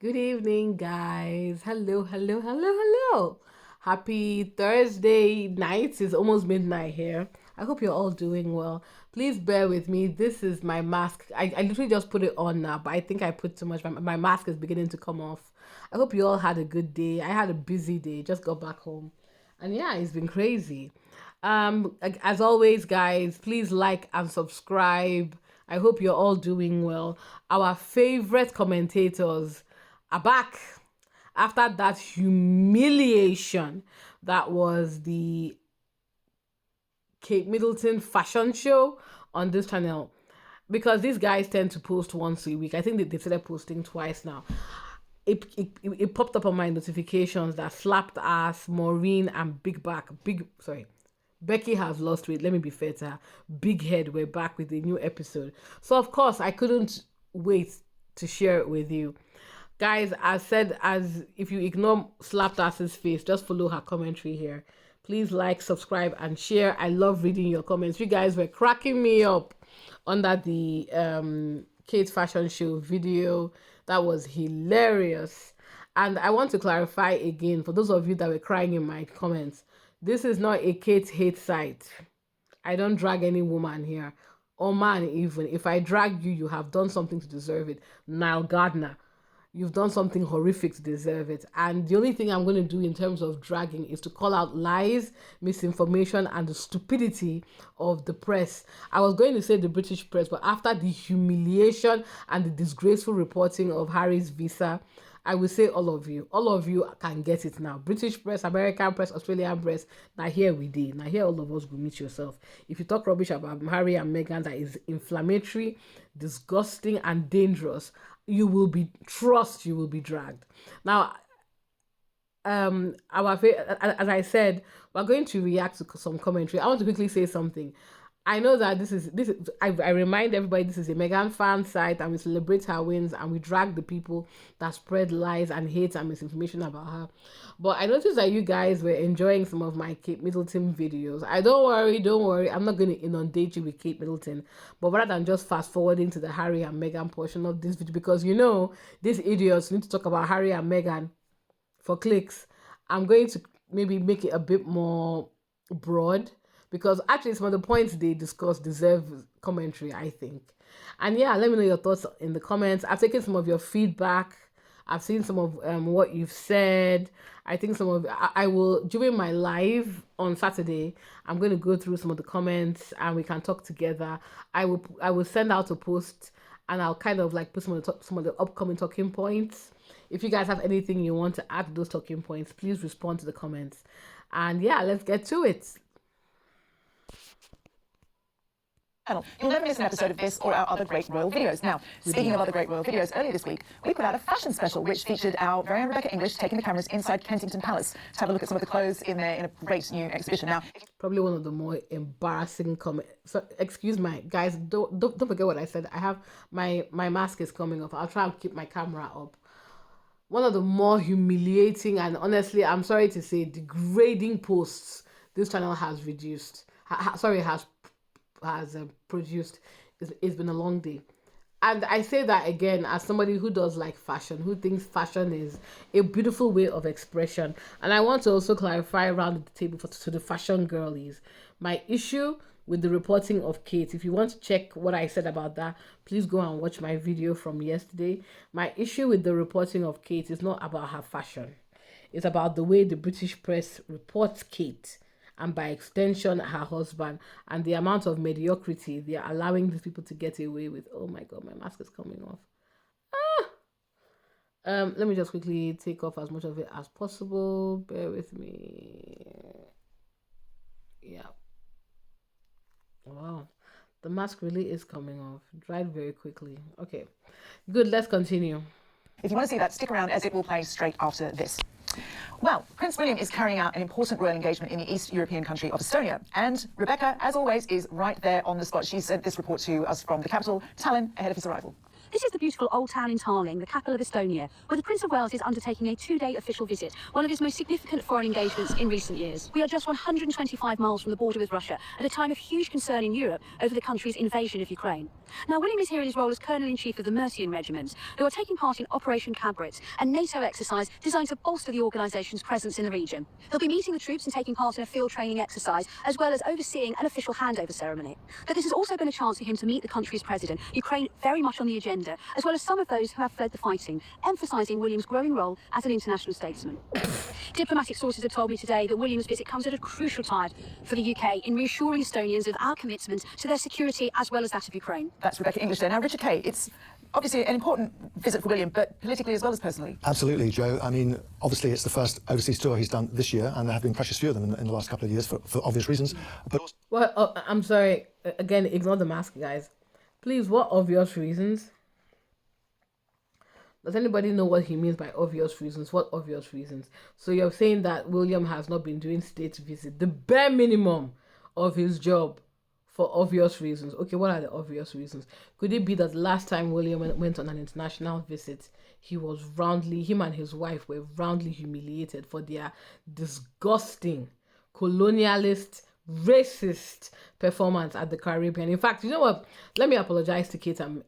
Good evening, guys. Hello, hello, hello, hello. Happy Thursday night. It's almost midnight here. I hope you're all doing well. Please bear with me. This is my mask. I literally just put it on now, but I think I put too much. My mask is beginning to come off. I hope you all had a good day. I had a busy day. Just got back home. And yeah, it's been crazy. As always, guys, please like and subscribe. I hope you're all doing well. Our favorite commentators are back after that humiliation that was the Kate Middleton fashion show on this channel. Because these guys tend to post once a week. I think they've started posting twice now. It popped up on my notifications that slapped ass Maureen and Becky has lost weight. Let me be fair to her. Big head, we're back with a new episode. So of course I couldn't wait to share it with you. Guys, as if you ignore slapped ass's face, just follow her commentary here. Please like, subscribe, and share. I love reading your comments. You guys were cracking me up under the Kate fashion show video. That was hilarious. And I want to clarify again, for those of you that were crying in my comments, this is not a Kate hate site. I don't drag any woman here, or man even. If I drag you, you have done something to deserve it. Now, Gardner, you've done something horrific to deserve it. And the only thing I'm going to do in terms of dragging is to call out lies, misinformation, and the stupidity of the press. I was going to say the British press, but after the humiliation and the disgraceful reporting of Harry's visa, I will say all of you can get it now. British press, American press, Australian press. Now here we did. Now here all of us will meet yourself. If you talk rubbish about Harry and Meghan that is inflammatory, disgusting, and dangerous, you will be dragged. Now, as I said, we're going to react to some commentary. I want to quickly say something. I know that this is I remind everybody this is a Meghan fan site and we celebrate her wins and we drag the people that spread lies and hate and misinformation about her. But I noticed that you guys were enjoying some of my Kate Middleton videos. Don't worry. I'm not going to inundate you with Kate Middleton. But rather than just fast forwarding to the Harry and Meghan portion of this video, because these idiots need to talk about Harry and Meghan for clicks, I'm going to maybe make it a bit more broad, because actually some of the points they discuss deserve commentary, I think. And yeah, let me know your thoughts in the comments. I've taken some of your feedback. I've seen some of what you've said. I think I will, during my live on Saturday, I'm going to go through some of the comments and we can talk together. I will send out a post and I'll kind of like put some of the upcoming talking points. If you guys have anything you want to add to those talking points, please respond to the comments. And yeah, let's get to it. You'll never miss an episode of this or our other great royal videos. Now, speaking of other great royal videos, earlier this week, we put out a fashion special which featured our very own Rebecca English taking the cameras inside Kensington Palace to have a look at some of the clothes in there in a great new exhibition. Now, probably one of the more embarrassing comments. So, excuse my guys, don't forget what I said. I have my mask is coming off. I'll try and keep my camera up. One of the more humiliating and honestly, I'm sorry to say, degrading posts this channel has produced. It's been a long day. And I say that again as somebody who does like fashion, who thinks fashion is a beautiful way of expression. And I want to also clarify around the table to the fashion girlies. My issue with the reporting of Kate, if you want to check what I said about that, please go and watch my video from yesterday. My issue with the reporting of Kate is not about her fashion. It's about the way the British press reports Kate, and by extension her husband, and the amount of mediocrity they are allowing these people to get away with. Oh my god, my mask is coming off. Let me just quickly take off as much of it as possible. Bear with me. Yeah. Wow, the mask really is coming off. Dried very quickly. Okay, good, let's continue. If you want to see that, stick around as it will play straight after this. Well, Prince William is carrying out an important royal engagement in the East European country of Estonia, and Rebecca, as always, is right there on the spot. She sent this report to us from the capital, Tallinn, ahead of his arrival. This is the beautiful old town in Tarling, the capital of Estonia, where the Prince of Wales is undertaking a 2-day official visit, one of his most significant foreign engagements in recent years. We are just 125 miles from the border with Russia, at a time of huge concern in Europe over the country's invasion of Ukraine. Now, William is here in his role as Colonel-in-Chief of the Mercian Regiment, who are taking part in Operation Cabrit, a NATO exercise designed to bolster the organisation's presence in the region. He'll be meeting the troops and taking part in a field training exercise, as well as overseeing an official handover ceremony. But this has also been a chance for him to meet the country's president, Ukraine very much on the agenda, as well as some of those who have fled the fighting, emphasising William's growing role as an international statesman. Diplomatic sources have told me today that William's visit comes at a crucial time for the UK in reassuring Estonians of our commitment to their security as well as that of Ukraine. That's Rebecca English there. Now, Richard Kay, it's obviously an important visit for William, but politically as well as personally. Absolutely, Joe. I mean, obviously it's the first overseas tour he's done this year, and there have been precious few of them in the last couple of years for obvious reasons. But Well, I'm sorry. Again, ignore the mask, guys. Please, what obvious reasons? Does anybody know what he means by obvious reasons? What obvious reasons? So you're saying that William has not been doing state visit, the bare minimum of his job, for obvious reasons. Okay, what are the obvious reasons? Could it be that the last time William went on an international visit, him and his wife were roundly humiliated for their disgusting colonialist, racist performance at the Caribbean? In fact, you know what? Let me apologize to Kate and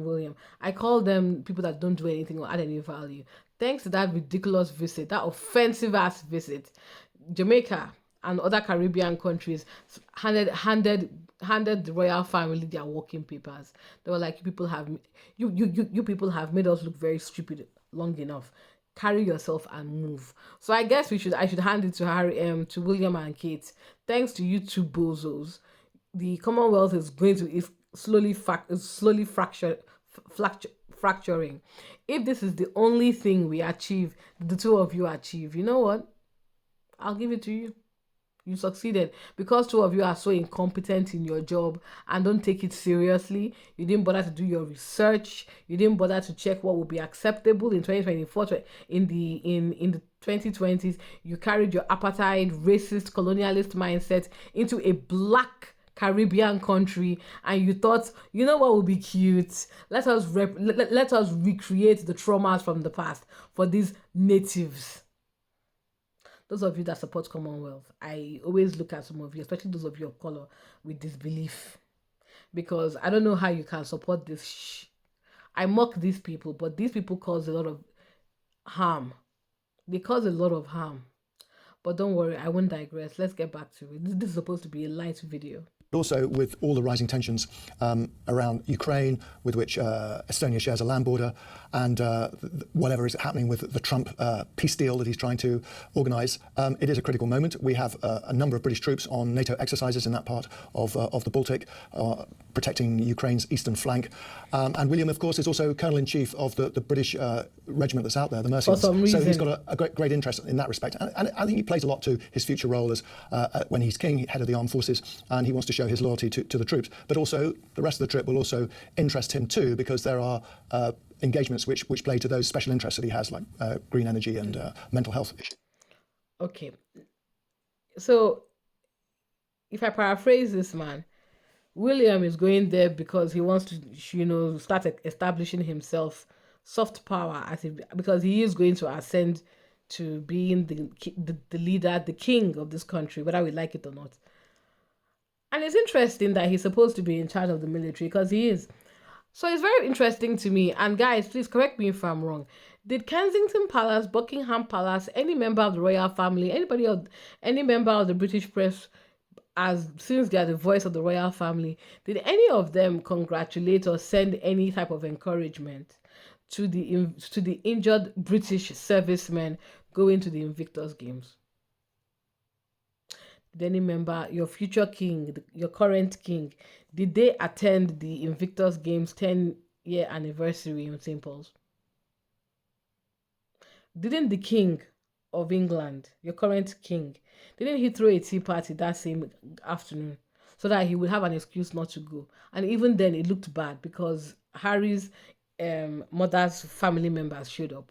William. I call them people that don't do anything or add any value. Thanks to that ridiculous visit, that offensive ass visit, Jamaica and other Caribbean countries handed the royal family their working papers. They were like, you people have made us look very stupid long enough. Carry yourself and move. So I guess I should hand it to William and Kate. Thanks to you two bozos, the Commonwealth is slowly fracturing. If this is the only thing we achieve, the two of you achieve, you know what? I'll give it to you. You succeeded because two of you are so incompetent in your job and don't take it seriously. You didn't bother to do your research. You didn't bother to check what would be acceptable in 2024. In the 2020s, you carried your apartheid, racist, colonialist mindset into a black Caribbean country, and you thought, you know what would be cute? Let us recreate the traumas from the past for these natives. Those of you that support Commonwealth, I always look at some of you, especially those of you of color, with disbelief. Because I don't know how you can support this I mock these people, but these people cause a lot of harm. They cause a lot of harm. But don't worry, I won't digress. Let's get back to it. This is supposed to be a light video. also with all the rising tensions around Ukraine, with which Estonia shares a land border, and whatever is happening with the Trump peace deal that he's trying to organise, it is a critical moment. We have a number of British troops on NATO exercises in that part of the Baltic, protecting Ukraine's eastern flank. And William, of course, is also Colonel-in-Chief of the British regiment that's out there, the Mercians. So he's got a great interest in that respect. And I think he plays a lot to his future role as when he's king, head of the armed forces, and he wants to show his loyalty to the troops. But also, the rest of the trip will also interest him too, because there are engagements which play to those special interests that he has, like green energy and mental health issues. Okay. So, if I paraphrase this man, William is going there because he wants to, start establishing himself soft power, because he is going to ascend to being the leader, the king of this country, whether we like it or not. And it's interesting that he's supposed to be in charge of the military, because he is. So it's very interesting to me. And guys, please correct me if I'm wrong. Did Kensington Palace, Buckingham Palace, any member of the royal family, any member of the British press, since they are the voice of the royal family, did any of them congratulate or send any type of encouragement to the injured British servicemen going to the Invictus Games? Did any member, your future king, your current king, did they attend the Invictus Games 10-year anniversary in St. Paul's? Didn't the king of England, your current king, didn't he throw a tea party that same afternoon so that he would have an excuse not to go? And even then, it looked bad because Harry's mother's family members showed up.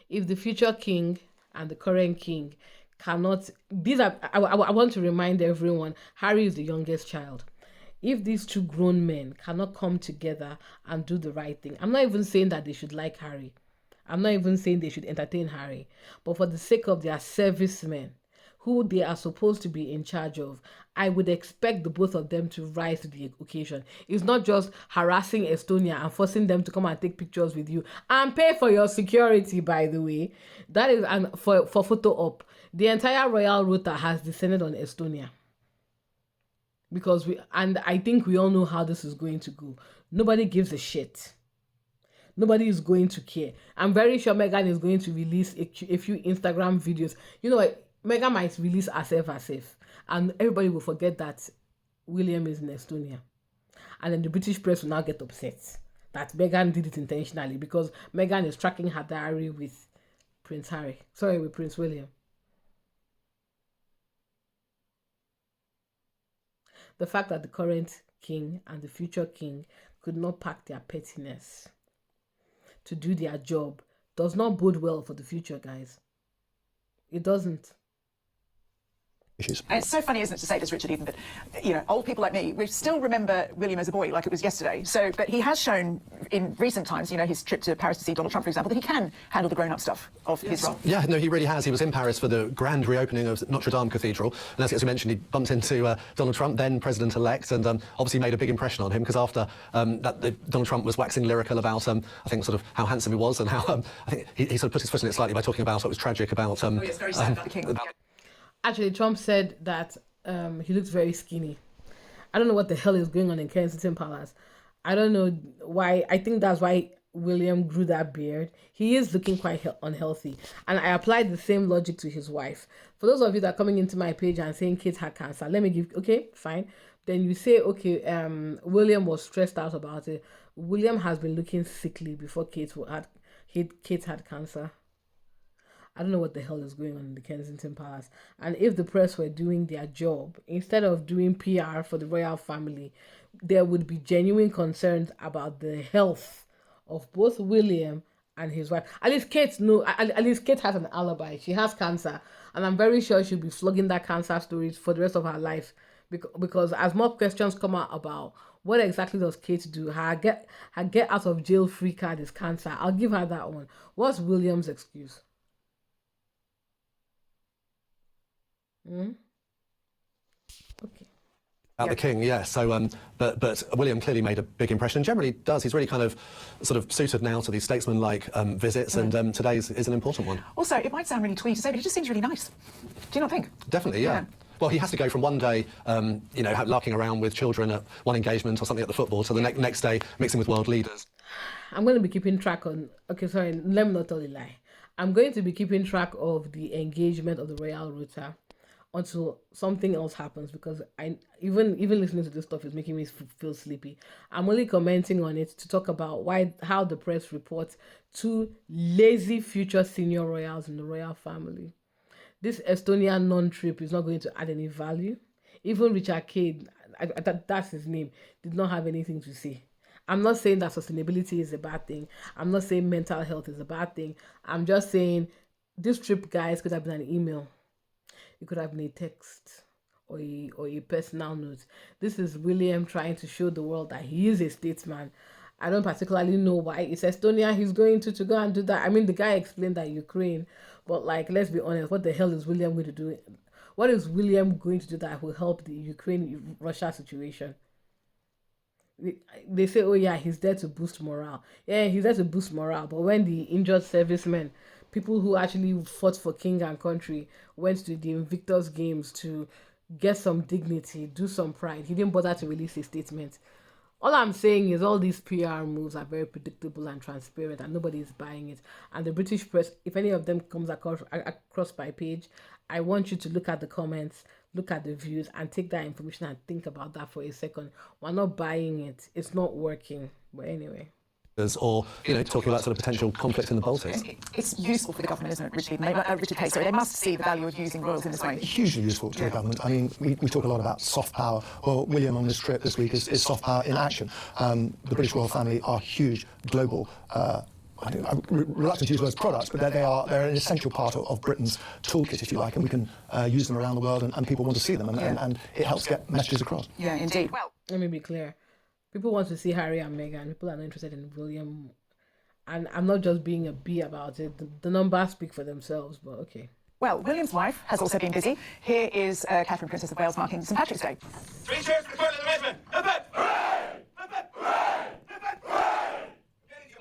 If the future king and the current king cannot, I want to remind everyone, Harry is the youngest child. if these two grown men cannot come together and do the right thing, I'm not even saying that they should like Harry. I'm not even saying they should entertain Harry. But for the sake of their servicemen, who they are supposed to be in charge of, I would expect the both of them to rise to the occasion. It's not just harassing Estonia and forcing them to come and take pictures with you and pay for your security, by the way. That is for photo op. The entire royal rota has descended on Estonia. Because I think we all know how this is going to go. Nobody gives a shit. Nobody is going to care. I'm very sure Meghan is going to release a few Instagram videos. You know what? Meghan might release herself, and everybody will forget that William is in Estonia. And then the British press will now get upset that Meghan did it intentionally because Meghan is tracking her diary with Prince William. The fact that the current king and the future king could not pack their pettiness to do their job does not bode well for the future, guys. It doesn't. Issues. And it's so funny, isn't it, to say this, Richard Eden, but, you know, old people like me, we still remember William as a boy like it was yesterday. So, but he has shown in recent times, you know, his trip to Paris to see Donald Trump, for example, that he can handle the grown-up stuff of his role. Yeah, no, he really has. He was in Paris for the grand reopening of Notre Dame Cathedral. And as you mentioned, he bumped into Donald Trump, then President-elect, and obviously made a big impression on him because after Donald Trump was waxing lyrical about, I think, sort of how handsome he was and how, I think he sort of put his foot in it slightly by talking about what was tragic about... it's very sad about the king. Actually, Trump said that he looks very skinny. I don't know what the hell is going on in Kensington Palace. I don't know why. I think that's why William grew that beard. He is looking quite unhealthy. And I applied the same logic to his wife. For those of you that are coming into my page and saying Kate had cancer, let me give... Okay, fine. Then you say, okay, William was stressed out about it. William has been looking sickly before Kate had cancer. I don't know what the hell is going on in the Kensington Palace. And if the press were doing their job, instead of doing PR for the royal family, there would be genuine concerns about the health of both William and his wife. At least Kate has an alibi. She has cancer. And I'm very sure she'll be flogging that cancer story for the rest of her life. Because as more questions come out about what exactly does Kate do, her get out of jail free card is cancer. I'll give her that one. What's William's excuse? Okay. About the king, yeah. So, but William clearly made a big impression, and generally does. He's really kind of sort of suited now to these statesman-like visits, and today's is an important one. Also, it might sound really twee to say, but he just seems really nice. Do you not think? Definitely, yeah. Well, he has to go from one day, you know, larking around with children at one engagement or something at the football, to the next day mixing with world leaders. I'm going to be keeping track on... Okay, sorry, let me not tell you a lie. I'm going to be keeping track of the engagement of the royal rota until something else happens, because even listening to this stuff is making me feel sleepy. I'm only commenting on it to talk about how the press reports two lazy future senior royals in the royal family. This Estonia non-trip is not going to add any value. Even Richard Eden, that's his name, did not have anything to say. I'm not saying that sustainability is a bad thing. I'm not saying mental health is a bad thing. I'm just saying this trip, guys, could have been an email. It could have been a text or a personal note. This is William trying to show the world that he is a statesman. I don't particularly know why. It's Estonia he's going to go and do that. I mean, the guy explained that Ukraine, but like, let's be honest, what the hell is William going to do? What is William going to do that will help the Ukraine-Russia situation? They say, oh yeah, he's there to boost morale. Yeah, he's there to boost morale. But when the injured servicemen, people who actually fought for king and country, went to the Invictus Games to get some dignity, do some pride, he didn't bother to release a statement. All I'm saying is all these PR moves are very predictable and transparent, and nobody is buying it. And the British press, if any of them comes across my page, I want you to look at the comments, look at the views, and take that information and think about that for a second. We're not buying it. It's not working. But anyway. Or, you know, talking about sort of potential conflict in the Baltics. It's useful for the government, isn't it, Richard Kay? Sorry, they must see the value of using royals in this way. Hugely useful to the government. I mean, we talk a lot about soft power. Well, William on this trip this week is soft power in action. The British royal family are huge global I'm reluctant to use the words products, but they're an essential part of Britain's toolkit, if you like, and we can use them around the world, and people want to see them, and it helps get messages across. Yeah, indeed. Well, Let me be clear. People want to see Harry and Meghan. People are not interested in William. And I'm not just being a bee about it. The numbers speak for themselves, but okay. well, William's wife has also been busy. Here is Catherine, Princess of Wales, marking St Patrick's Day. 3 cheers for the toilet arrangement. Hip hip! Hooray! Hip hip! Hooray! Hip hip! Hooray! Get in here,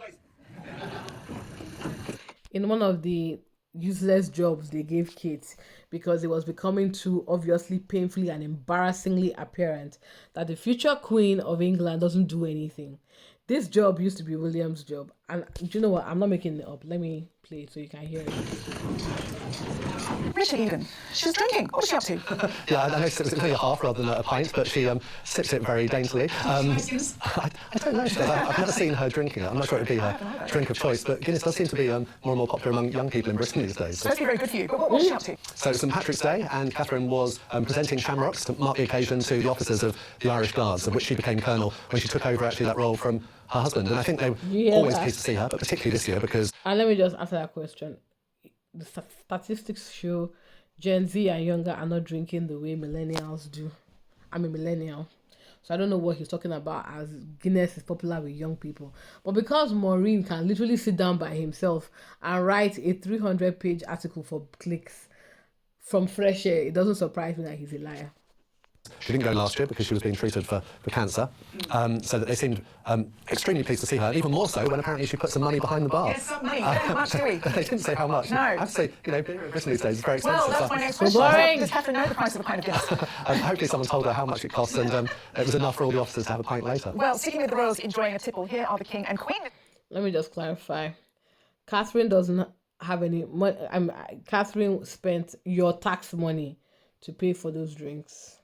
boys. In one of the useless jobs they gave Kate, because it was becoming too obviously, painfully, and embarrassingly apparent that the future Queen of England doesn't do anything. This job used to be William's job. And do you know what? I'm not making it up. Let me play it so you can hear it. Richard Eden. She was drinking. What was she up to? Yeah, I noticed it was only a half rather than a pint, but she sipped it very daintily. I don't know. I've never seen her drinking it. I'm not sure it would be her drink of choice, but Guinness does seem to be more and more popular among young people in Britain these days. Supposed to be very good for you, but what was she up to? So it's St Patrick's Day, and Catherine was presenting shamrocks to mark the occasion to the officers of the Irish Guards, of which she became colonel when she took over actually that role from her husband. And I think they were always pleased to see her, but particularly this year because... And let me just answer that question. The statistics show Gen Z and younger are not drinking the way millennials do. I'm a millennial, so I don't know what he's talking about as Guinness is popular with young people. But because Maureen can literally sit down by himself and write a 300-page article for clicks from Fresh Air, it doesn't surprise me that he's a liar. She didn't go last year because she was being treated for cancer, so that they seemed extremely pleased to see her, and even more so when apparently she put some money behind the bar. Yes, some money. How much do we? They didn't say how much. No. I have to say, beer in Britain these days is very expensive. Well, that's my next question. boring. Does Catherine know the price of a pint of Guinness? Hopefully someone told her how much it costs, and it was enough for all the officers to have a pint later. Well, sticking with the royals enjoying a tipple, here are the King and Queen. Let me just clarify. Catherine doesn't have any money. Catherine spent your tax money to pay for those drinks.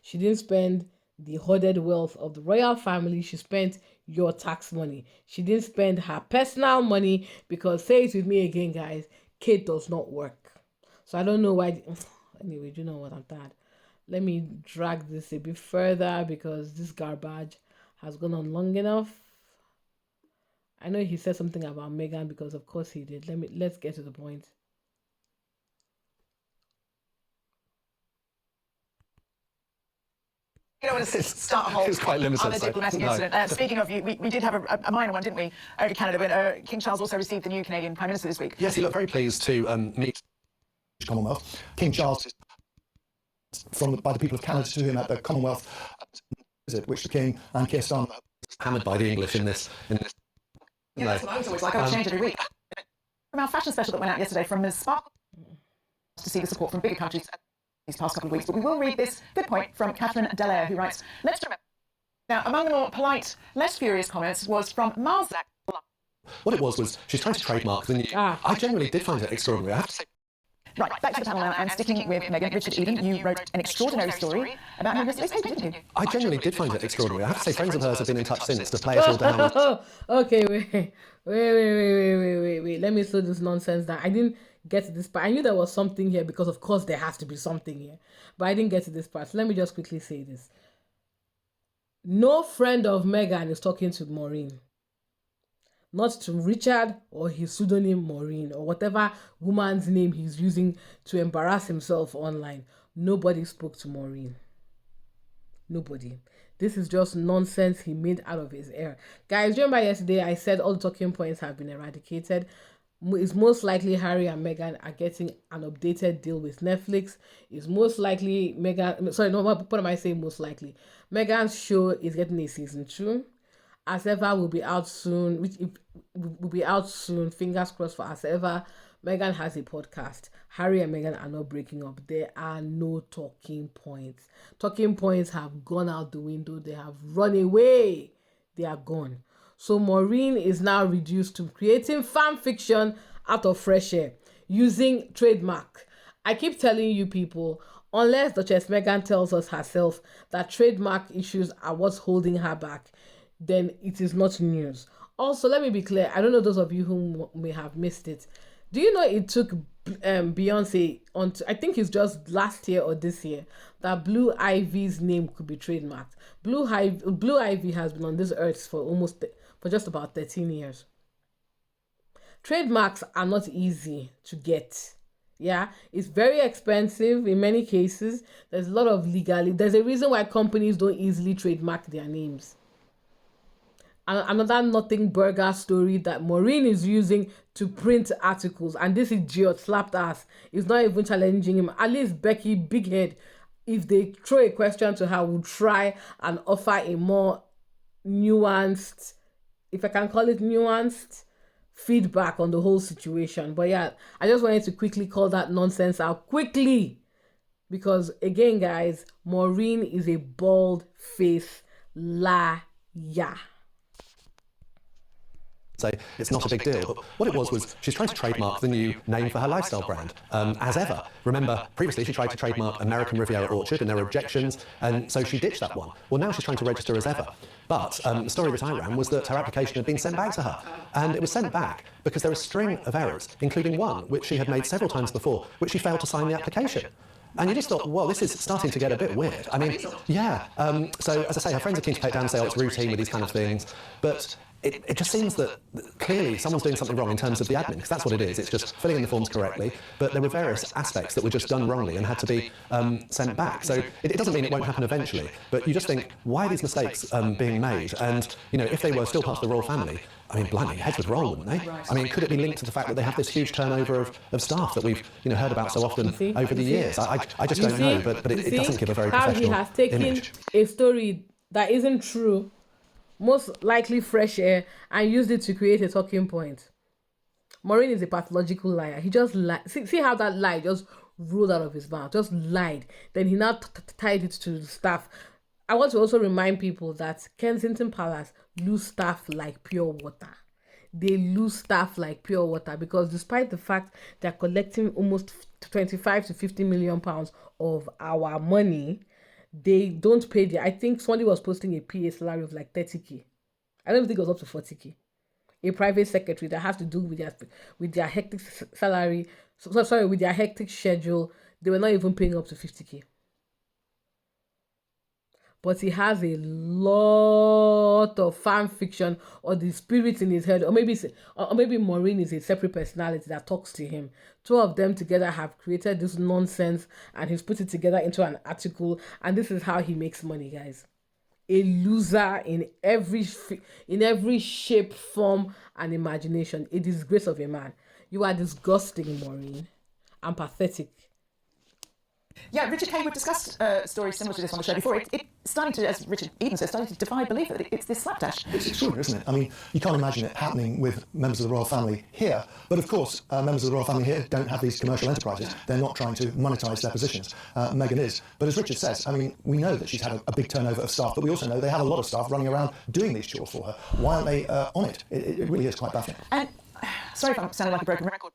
She didn't spend the hoarded wealth of the royal family. She spent your tax money. She didn't spend her personal money because, say it with me again, guys, Kate does not work. So I don't know why. Anyway, you know what, I'm tired. Let me drag this a bit further because this garbage has gone on long enough. I know he said something about Meghan because of course he did. Let's get to the point. You don't want to start a whole It's quite limited, other so, diplomatic no. incident. Speaking of, we did have a minor one, didn't we, over Canada, when King Charles also received the new Canadian Prime Minister this week. Yes, he looked very pleased to meet Commonwealth. King Charles by the people of Canada to him at the Commonwealth visit, which the King and Keir Starmer hammered by the English in this. Yeah, that's what I was always like. I would change every week. From our fashion special that went out yesterday from Ms. Sparkle to see the support from bigger countries these past couple of weeks. But we will read this good point from Catherine Delaire, who writes, let's remember. Now, among the more polite, less furious comments was from Mars. What it was she's trying to trademark the new... I genuinely did find it extraordinary, I have to say. Right, back to the panel now, and sticking with Meghan Richard Eden, you wrote an extraordinary story about her yesterday's paper, didn't you? I genuinely did find it extraordinary. I have to say, friends of hers have been in touch since to play it all down. Okay, wait. Let me slow this nonsense down. I didn't get to this part. I knew there was something here because, of course, there has to be something here. But I didn't get to this part. So let me just quickly say this. No friend of Meghan is talking to Maureen. Not to Richard or his pseudonym Maureen or whatever woman's name he's using to embarrass himself online. Nobody spoke to Maureen. Nobody. This is just nonsense he made out of his air. Guys, remember yesterday I said all the talking points have been eradicated. It's most likely Harry and Meghan are getting an updated deal with Netflix. It's most likely Meghan... Sorry, no, what am I saying most likely? Meghan's show is getting a season 2. As Ever will be out soon, will be out soon. Fingers crossed for As Ever. Meghan has a podcast. Harry and Meghan are not breaking up. There are no talking points. Talking points have gone out the window. They have run away. They are gone. So Maureen is now reduced to creating fan fiction out of Fresh Air using trademark. I keep telling you people, unless Duchess Meghan tells us herself that trademark issues are what's holding her back, then it is not news. Also, let me be clear. I don't know those of you who may have missed it. Do you know it took Beyonce I think it's just last year or this year that Blue Ivy's name could be trademarked. Blue Ivy has been on this earth for just about 13 years. trademarks are not easy to get. Yeah, it's very expensive in many cases. There's a lot of legality. There's a reason why companies don't easily trademark their names. And another nothing burger story that Maureen is using to print articles, and this idiot slapped ass is not even challenging him. At least Becky, big head, if they throw a question to her, will try and offer a more nuanced, if I can call it nuanced, feedback on the whole situation. But yeah, I just wanted to quickly call that nonsense out quickly, because again, guys, Maureen is a bald-faced liar. Say it's not a big deal, but what it was she's trying to trademark the new name for her lifestyle brand, As Ever. Remember, previously she tried to trademark American Riviera Orchard and there were objections, and so she ditched that one. Well, now she's trying to register As Ever. But the story that I ran was that her application had been sent back to her, and it was sent back because there were a string of errors, including one which she had made several times before, which she failed to sign the application. And you just thought, well, this is starting to get a bit weird. I mean, yeah. So, as I say, her friends are keen to take down and say, oh, it's routine with these kind of things. But it just seems that clearly someone's doing something wrong in terms of the admin, because that's what it is. It's just filling in the forms correctly. But there were various aspects that were just done wrongly and had to be sent back. So it doesn't mean it won't happen eventually. But you just think, why are these mistakes being made? And, you know, if they were still part of the royal family, I mean, blimey, heads would roll, wouldn't they? I mean, could it be linked to the fact that they have this huge turnover of staff that we've, you know, heard about so often over the years? I just don't know, but it doesn't give a very professional image. How he has taken image. a story that isn't true, most likely fresh air, and used it to create a talking point. Maureen is a pathological liar. He just lied. See how that lie just rolled out of his mouth. Just lied. Then he now tied it to the staff. I want to also remind people that Kensington Palace lose staff like pure water. They lose staff like pure water because despite the fact they're collecting almost 25 to 50 million pounds of our money, they don't pay their, I think somebody was posting a PA salary of like 30k. I don't think it was up to 40k. A private secretary that has to do with their hectic salary, with their hectic schedule, they were not even paying up to 50k. But he has a lot of fan fiction or the spirit in his head, or maybe Maureen is a separate personality that talks to him. Two of them together have created this nonsense, and he's put it together into an article, and this is how he makes money, guys. A loser in every shape, form, and imagination. A disgrace of a man. You are disgusting, Maureen, and pathetic. Yeah, Richard Kay, we've discussed stories similar to this on the show before. It's starting to, as Richard Eden says, starting to defy belief that it's this slapdash. It's extraordinary, isn't it? I mean, you can't imagine it happening with members of the royal family here. But of course, members of the royal family here don't have these commercial enterprises. They're not trying to monetise their positions. Meghan is. But as Richard says, I mean, we know that she's had a big turnover of staff, but we also know they have a lot of staff running around doing these chores for her. Why aren't they on it? It really is quite baffling. And sorry if I'm sounding like a broken record.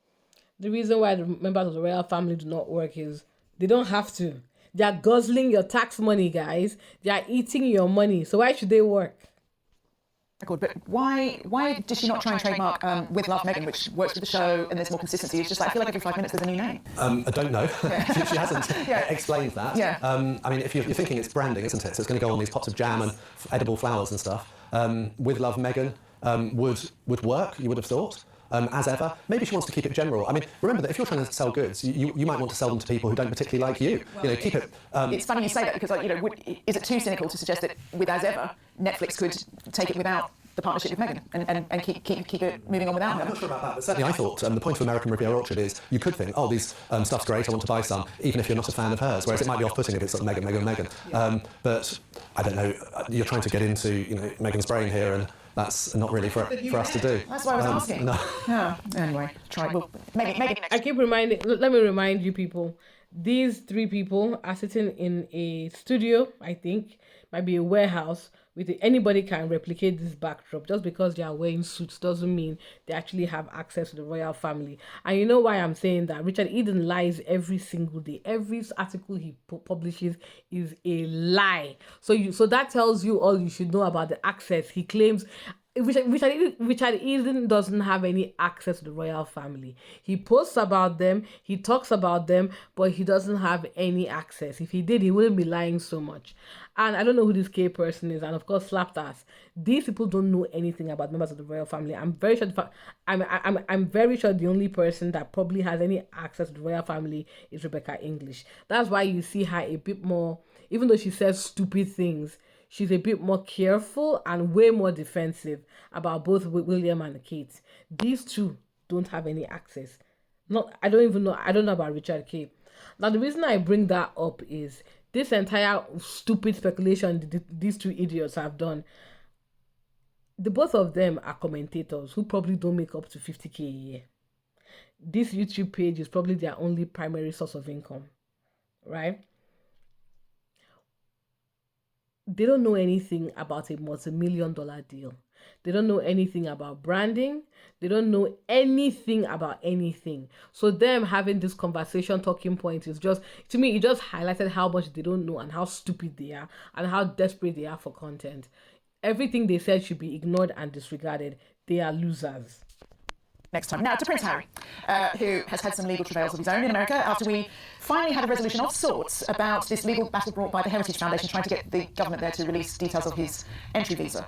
The reason why the members of the royal family do not work is they don't have to. They are guzzling your tax money, guys. They are eating your money. So why should they work? But why did she not try and trademark With Love Meghan, which works with the show and there's more consistency? It's just like, I feel like every 5 minutes there's a new name. I don't know. She hasn't explained that. Yeah. I mean, if you're thinking it's branding, isn't it? So it's going to go on these pots of jam and edible flowers and stuff. With Love Meghan would work, you would have thought. As ever, maybe she wants to keep it general. I mean, remember that if you're trying to sell goods, you might want to sell them to people who don't particularly like you. You know, keep it. It's funny you say that because, like, you know, is it too cynical to suggest that with As Ever, Netflix could take it without the partnership with Meghan and keep it moving on without her? I'm not sure about that, but certainly I thought the point of American Riviera Orchard is you could think, oh, these stuff's great, I want to buy some, even if you're not a fan of hers. Whereas it might be off-putting if it's sort of Meghan. But I don't know. You're trying to get into Meghan's brain here, and that's not really for us to do. That's why I was asking. No. Yeah. Anyway, try. Well, maybe next. I keep reminding. Let me remind you people. These three people are sitting in a studio. I think might be a warehouse. Anybody can replicate this backdrop. Just because they are wearing suits doesn't mean they actually have access to the royal family. And you know why I'm saying that? Richard Eden lies every single day. Every article he publishes is a lie. So that tells you all you should know about the access he claims. Richard Eden doesn't have any access to the royal family. He posts about them, he talks about them, but he doesn't have any access. If he did, he wouldn't be lying so much. And I don't know who this K person is, and of course, slapped us. These people don't know anything about members of the royal family. I'm very sure. I'm very sure the only person that probably has any access to the royal family is Rebecca English. That's why you see her a bit more, even though she says stupid things, she's a bit more careful and way more defensive about both William and Kate. These two don't have any access. I don't know about Richard K. Now, the reason I bring that up is this entire stupid speculation these two idiots have done. The both of them are commentators who probably don't make up to 50K a year. This YouTube page is probably their only primary source of income, right? They don't know anything about a multi-million-dollar deal. They don't know anything about branding. They don't know anything about anything. So them having this conversation talking point is just, to me, it just highlighted how much they don't know and how stupid they are and how desperate they are for content. Everything they said should be ignored and disregarded. They are losers. Next time. Now to Prince Harry, who has had some legal travails of his own in America after we finally had a resolution of sorts about this legal battle brought by the Heritage Foundation trying to get the government there to release details of his entry visa.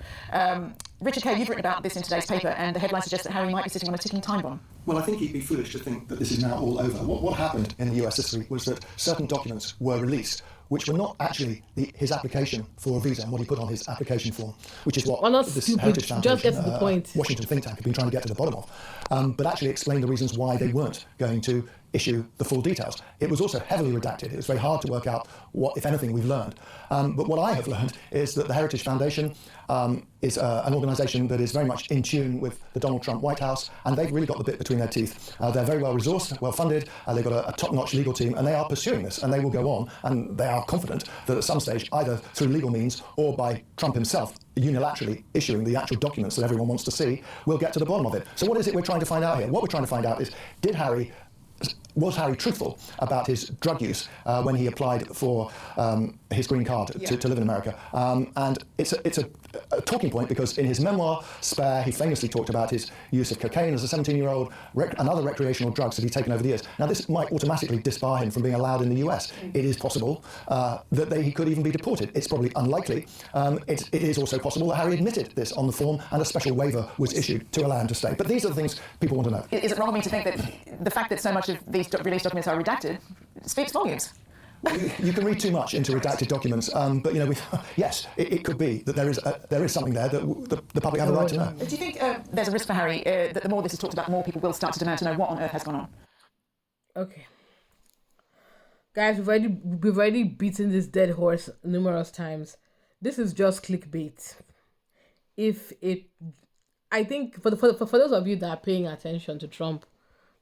Richard Kay, you've written about this in today's paper, and the headline suggests that Harry might be sitting on a ticking time bomb. Well, I think he'd be foolish to think that this is now all over. What happened in the US history was that certain documents were released which were not actually his application for a visa and what he put on his application form, which is what this Heritage Foundation, just get to the point. Washington think tank have been trying to get to the bottom of, but actually explain the reasons why they weren't going to issue the full details. It was also heavily redacted. It was very hard to work out what, if anything, we've learned. But what I have learned is that the Heritage Foundation is an organisation that is very much in tune with the Donald Trump White House, and they've really got the bit between their teeth. They're very well resourced, well funded, they've got a top-notch legal team, and they are pursuing this, and they will go on, and they are confident that at some stage, either through legal means or by Trump himself unilaterally issuing the actual documents that everyone wants to see, we'll get to the bottom of it. So what is it we're trying to find out here? What we're trying to find out is, was Harry truthful about his drug use when he applied for his green card to live in America? And it's a talking point because in his memoir, Spare, he famously talked about his use of cocaine as a 17-year-old and other recreational drugs that he'd taken over the years. Now, this might automatically disbar him from being allowed in the US. It is possible that he could even be deported. It's probably unlikely. It is also possible that Harry admitted this on the form and a special waiver was issued to allow him to stay. But these are the things people want to know. Is it wrong of me to think that the fact that so much of these released documents are redacted speaks volumes? You can read too much into redacted documents, but yes, it could be that there is something there that the public have a right to know. Do you think there's a risk for Harry that the more this is talked about, the more people will start to demand to know what on earth has gone on? Okay, guys, we've already beaten this dead horse numerous times. This is just clickbait. I think for those of you that are paying attention to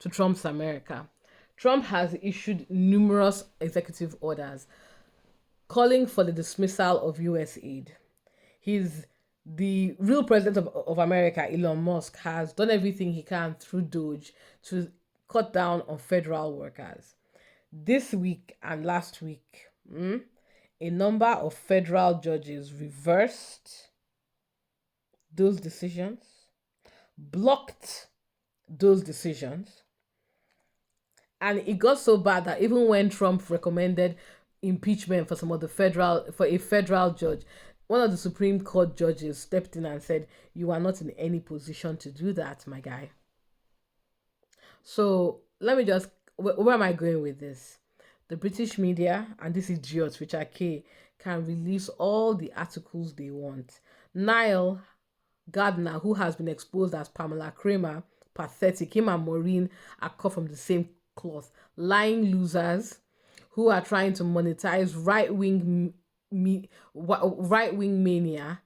Trump's America, Trump has issued numerous executive orders calling for the dismissal of U.S. aid. The real president of America, Elon Musk, has done everything he can through Doge to cut down on federal workers. This week and last week, a number of federal judges reversed those decisions, blocked those decisions. And it got so bad that even when Trump recommended impeachment for a federal judge, one of the Supreme Court judges stepped in and said, "You are not in any position to do that, my guy." So let me just, where am I going with this? The British media and this idiot, Richard Kay, can release all the articles they want. Niall Gardner, who has been exposed as Pamela Kramer, pathetic, him and Maureen are cut from the same cloth, lying losers who are trying to monetize right-wing mania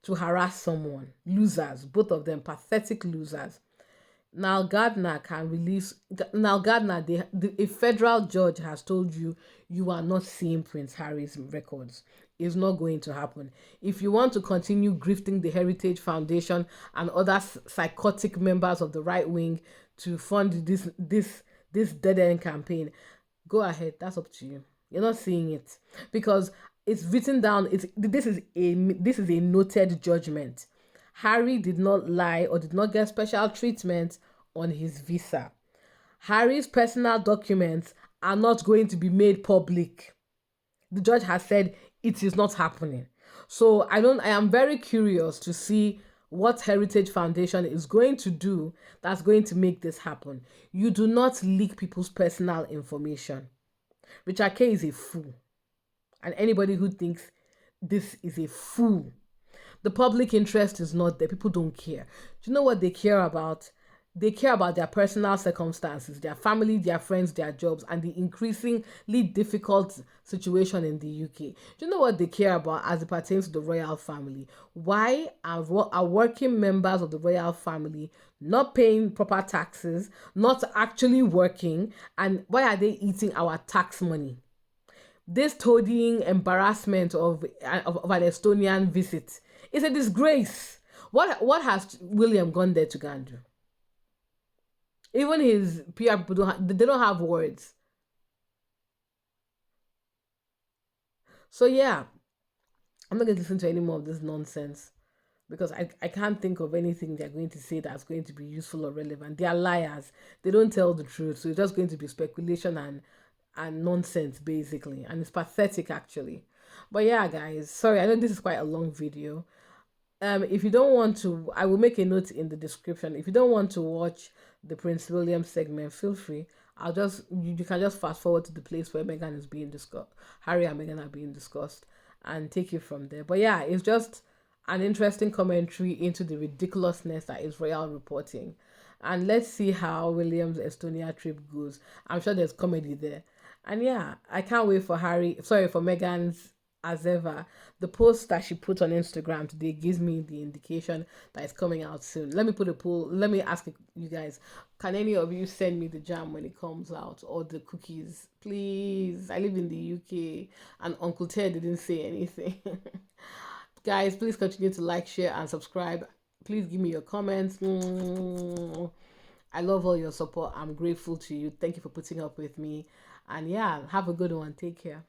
to harass someone. Losers, both of them, pathetic losers. Now Gardner, a federal judge has told you are not seeing Prince Harry's records. It's not going to happen. If you want to continue grifting the Heritage Foundation and other psychotic members of the right wing to fund this dead-end campaign, go ahead. That's up to you. You're not seeing it because it's written down. This is a noted judgment. Harry did not lie or did not get special treatment on his visa. Harry's personal documents are not going to be made public. The judge has said it is not happening. So I am very curious to see what Heritage Foundation is going to do that's going to make this happen. You do not leak people's personal information. Richard K is a fool. And anybody who thinks this is a fool. The public interest is not there. People don't care. Do you know what they care about? They care about their personal circumstances, their family, their friends, their jobs, and the increasingly difficult situation in the UK. Do you know what they care about as it pertains to the royal family? Why are working members of the royal family not paying proper taxes, not actually working, and why are they eating our tax money? This toadying embarrassment of an Estonian visit is a disgrace. What has William gone there to go and do? Even his PR people don't have words. So yeah, I'm not going to listen to any more of this nonsense because I can't think of anything they're going to say that's going to be useful or relevant. They are liars. They don't tell the truth. So it's just going to be speculation and nonsense basically, and it's pathetic actually. But yeah, guys, sorry, I know this is quite a long video. If you don't want to, I will make a note in the description. If you don't want to watch the Prince William segment, feel free. You can just fast forward to the place where Meghan is being discussed, Harry and Meghan are being discussed, and take it from there. But yeah, it's just an interesting commentary into the ridiculousness that is royal reporting. And let's see how William's Estonia trip goes. I'm sure there's comedy there. And yeah, I can't wait for for Meghan's, as ever. The post that she put on Instagram today gives me the indication that it's coming out soon. Let me put a poll. Let me ask you guys, can any of you send me the jam when it comes out, or the cookies? Please. I live in the UK and Uncle Ted didn't say anything. Guys, please continue to like, share, and subscribe. Please give me your comments. I love all your support. I'm grateful to you. Thank you for putting up with me. And yeah, have a good one. Take care.